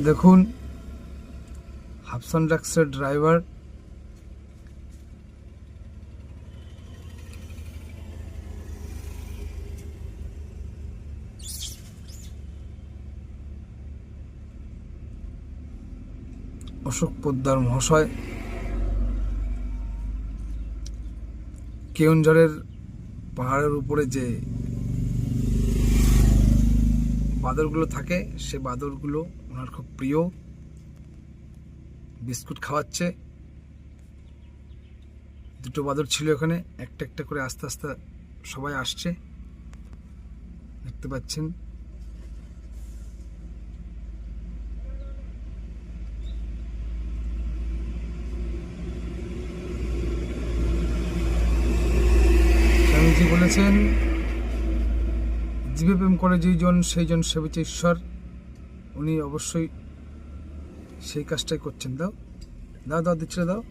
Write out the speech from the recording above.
দেখুন হাবসন ট্রাক্সের ড্রাইভার অশোক পোদ্দার মহাশয় কেওনঝড়ের পাহাড়ের উপরে যে বাদরগুলো থাকে সে বাদরগুলো ওনার খুব প্রিয়। বিস্কুট খাওয়াচ্ছে। দুটো বাদর ছিল এখানে, একটা একটা করে আস্তে আস্তে সবাই আসছে, দেখতে পাচ্ছেন। স্বামীজি বলেছেন, জীবে প্রেম করে যেইজন সেইজন সেবিছে ঈশ্বর। উনি অবশ্যই সেই কাজটাই করছেন। দাও দাও দাও দিচ্ছিল, দাও।